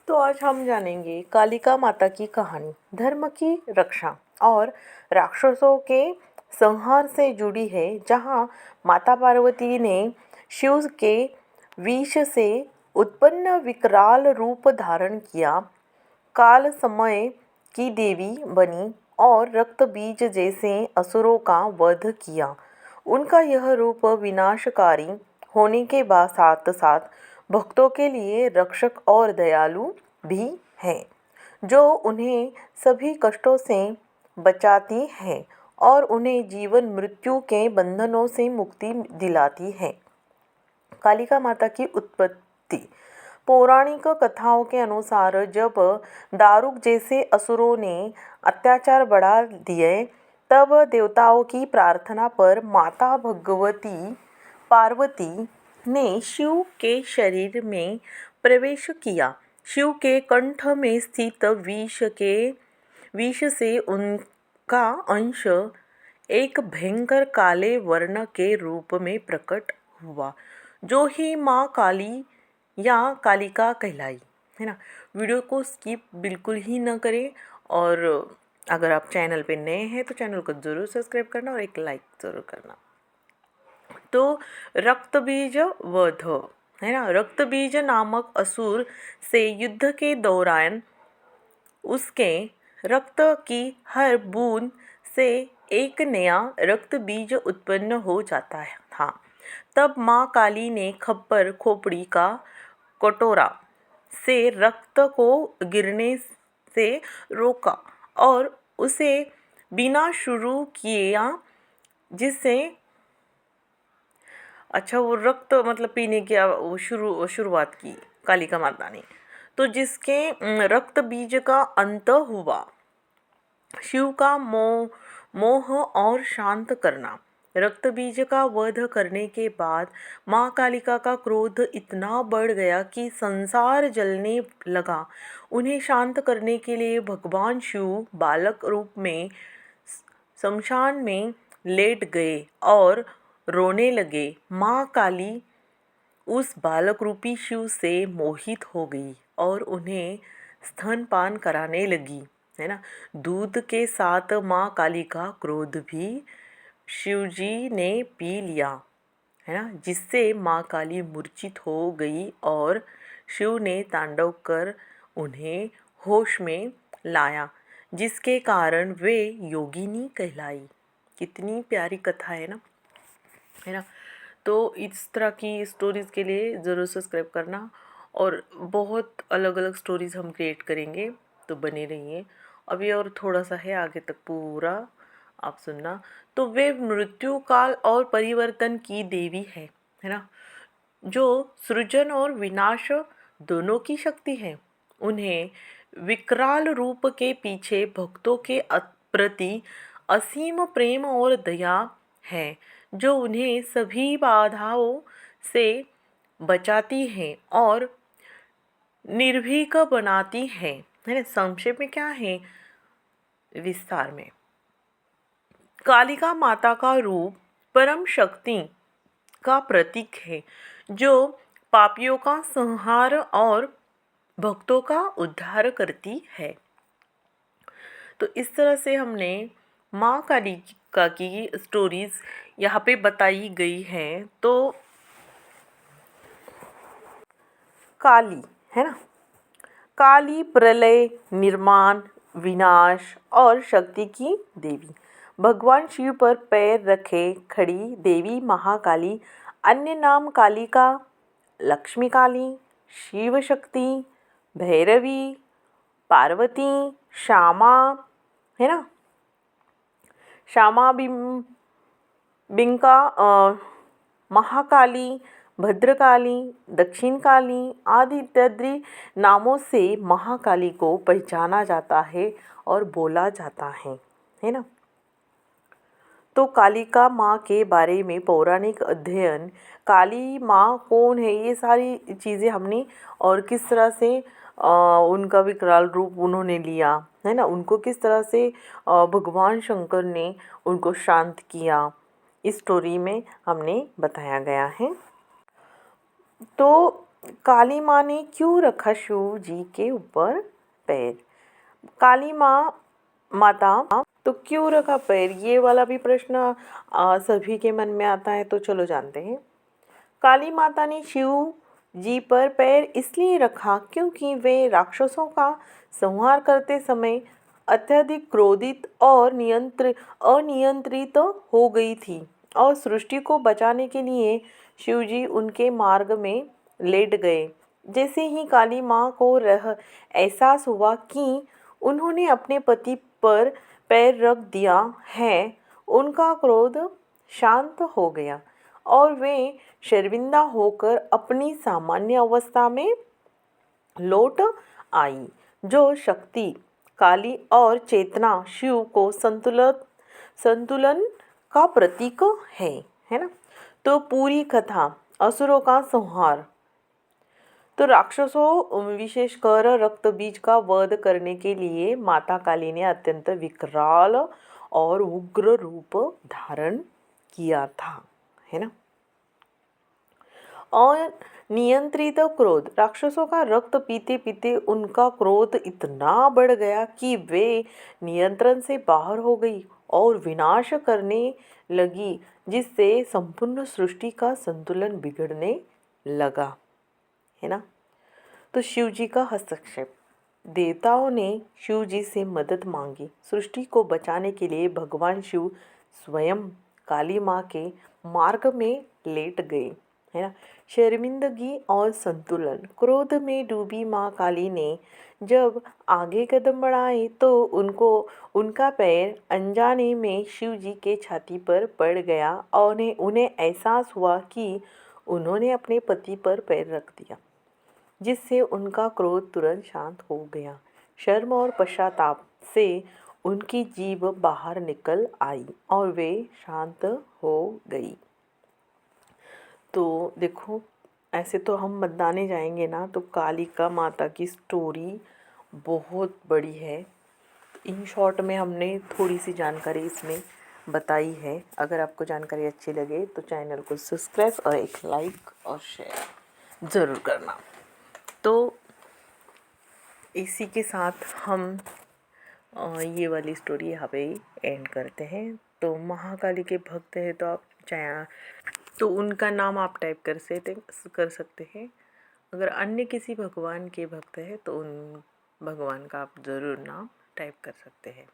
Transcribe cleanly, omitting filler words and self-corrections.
तो आज हम जानेंगे कालिका माता की कहानी। धर्म की रक्षा और राक्षसों के संहार से जुड़ी है, जहाँ माता पार्वती ने शिव के विष से उत्पन्न विकराल रूप धारण किया, काल समय की देवी बनी और रक्त बीज जैसे असुरों का वध किया। उनका यह रूप विनाशकारी होने के बाद साथ साथ भक्तों के लिए रक्षक और दयालु भी है, जो उन्हें सभी कष्टों से बचाती है और उन्हें जीवन मृत्यु के बंधनों से मुक्ति दिलाती है। कालिका माता की उत्पत्ति। पौराणिक कथाओं के अनुसार जब दारुक जैसे असुरों ने अत्याचार बढ़ा दिए, तब देवताओं की प्रार्थना पर माता भगवती पार्वती ने शिव के शरीर में प्रवेश किया। शिव के कंठ में स्थित विष से उनका अंश एक भयंकर काले वर्ण के रूप में प्रकट हुआ, जो ही माँ काली या कालिका कहलाई, है ना। वीडियो को स्किप बिल्कुल ही न करें, और अगर आप चैनल पे नए हैं तो चैनल को ज़रूर सब्सक्राइब करना और एक लाइक ज़रूर करना। तो रक्त बीज वध, है ना। रक्त बीज नामक असुर से युद्ध के दौरान उसके रक्त की हर बूंद से एक नया रक्त बीज उत्पन्न हो जाता था। तब माँ काली ने खप्पर खोपड़ी का कटोरा से रक्त को गिरने से रोका और उसे बिना शुरू किया, जिससे वो रक्त मतलब पीने की शुरुआत की कालिका माता ने, तो जिसके रक्त बीज का अंत हुआ। शिव का मोह और शांत करना। रक्त बीज का वध करने के बाद माँ कालिका का क्रोध इतना बढ़ गया कि संसार जलने लगा। उन्हें शांत करने के लिए भगवान शिव बालक रूप में शमशान में लेट गए और रोने लगे। माँ काली उस बालक रूपी शिव से मोहित हो गई और उन्हें स्तनपान कराने लगी, है ना। दूध के साथ माँ काली का क्रोध भी शिवजी ने पी लिया, है ना, जिससे माँ काली मूर्छित हो गई और शिव ने तांडव कर उन्हें होश में लाया, जिसके कारण वे योगिनी कहलाई। कितनी प्यारी कथा है ना, है ना। तो इस तरह की स्टोरीज़ के लिए ज़रूर सब्सक्राइब करना, और बहुत अलग अलग स्टोरीज़ हम क्रिएट करेंगे, तो बने रहिए। अभी और थोड़ा सा है, आगे तक पूरा आप सुनना। तो वे मृत्यु काल और परिवर्तन की देवी है ना, जो सृजन और विनाश दोनों की शक्ति है। उन्हें विकराल रूप के पीछे भक्तों के प्रति असीम प्रेम और दया है, जो उन्हें सभी बाधाओं से बचाती है और निर्भीक बनाती है ना। संक्षेप में क्या है, विस्तार में। कालिका माता का रूप परम शक्ति का प्रतीक है, जो पापियों का संहार और भक्तों का उद्धार करती है। तो इस तरह से हमने माँ कालिका की स्टोरीज यहाँ पे बताई गई हैं। तो काली, है ना, काली प्रलय, निर्माण, विनाश और शक्ति की देवी। भगवान शिव पर पैर रखे खड़ी देवी महाकाली, अन्य नाम कालिका, लक्ष्मी काली, शिव शक्ति, भैरवी, पार्वती, श्यामा, है ना, श्यामा बिंका, महाकाली, भद्रकाली, दक्षिण काली आदि इत्यादि नामों से महाकाली को पहचाना जाता है और बोला जाता है ना। तो कालिका माँ के बारे में पौराणिक अध्ययन, काली माँ कौन है, ये सारी चीज़ें हमने, और किस तरह से उनका विकराल रूप उन्होंने लिया, है ना, उनको किस तरह से भगवान शंकर ने उनको शांत किया, इस स्टोरी में हमने बताया गया है। तो काली माँ ने क्यों रखा शिव जी के ऊपर पैर? काली माँ माता तो क्यों रखा पैर, ये वाला भी प्रश्न सभी के मन में आता है, तो चलो जानते हैं। काली माता ने शिव जी पर पैर इसलिए रखा क्योंकि वे राक्षसों का संहार करते समय अत्यधिक क्रोधित और अनियंत्रित हो गई थी और सृष्टि को बचाने के लिए शिव जी उनके मार्ग में लेट गए। जैसे ही काली माँ को एहसास हुआ कि उन्होंने अपने पति पर पैर रख दिया है, उनका क्रोध शांत हो गया और वे शर्मिंदा होकर अपनी सामान्य अवस्था में लौट आई। जो शक्ति काली और चेतना शिव को संतुलन का प्रतीक है ना। तो पूरी कथा असुरों का संहार। तो राक्षसों विशेषकर रक्त बीज का वध करने के लिए माता काली ने अत्यंत विकराल और उग्र रूप धारण किया था, है ना। और नियंत्रित क्रोध, राक्षसों का रक्त पीते पीते उनका क्रोध इतना बढ़ गया कि वे नियंत्रण से बाहर हो गई और विनाश करने लगी, जिससे संपूर्ण सृष्टि का संतुलन बिगड़ने लगा, है ना। तो शिव जी का हस्तक्षेप। देवताओं ने शिव जी से मदद मांगी। सृष्टि को बचाने के लिए भगवान शिव स्वयं काली माँ के मार्ग में लेट गए, है ना। शर्मिंदगी और संतुलन। क्रोध में डूबी माँ काली ने जब आगे कदम बढ़ाए तो उनका पैर अनजाने में शिव जी के छाती पर पड़ गया और उन्हें एहसास हुआ कि उन्होंने अपने पति पर पैर रख दिया, जिससे उनका क्रोध तुरंत शांत हो गया। शर्म और पश्चाताप से उनकी जीभ बाहर निकल आई और वे शांत हो गई। तो देखो, ऐसे तो हम मतदाने जाएंगे ना, तो कालिका माता की स्टोरी बहुत बड़ी है। इन शॉर्ट में हमने थोड़ी सी जानकारी इसमें बताई है। अगर आपको जानकारी अच्छी लगे तो चैनल को सब्सक्राइब और एक लाइक और शेयर ज़रूर करना। तो इसी के साथ हम ये वाली स्टोरी यहाँ पे एंड करते हैं। तो महाकाली के भक्त हैं तो आप चाहे तो उनका नाम आप टाइप कर सकते हैं। अगर अन्य किसी भगवान के भक्त हैं तो उन भगवान का आप ज़रूर नाम टाइप कर सकते हैं।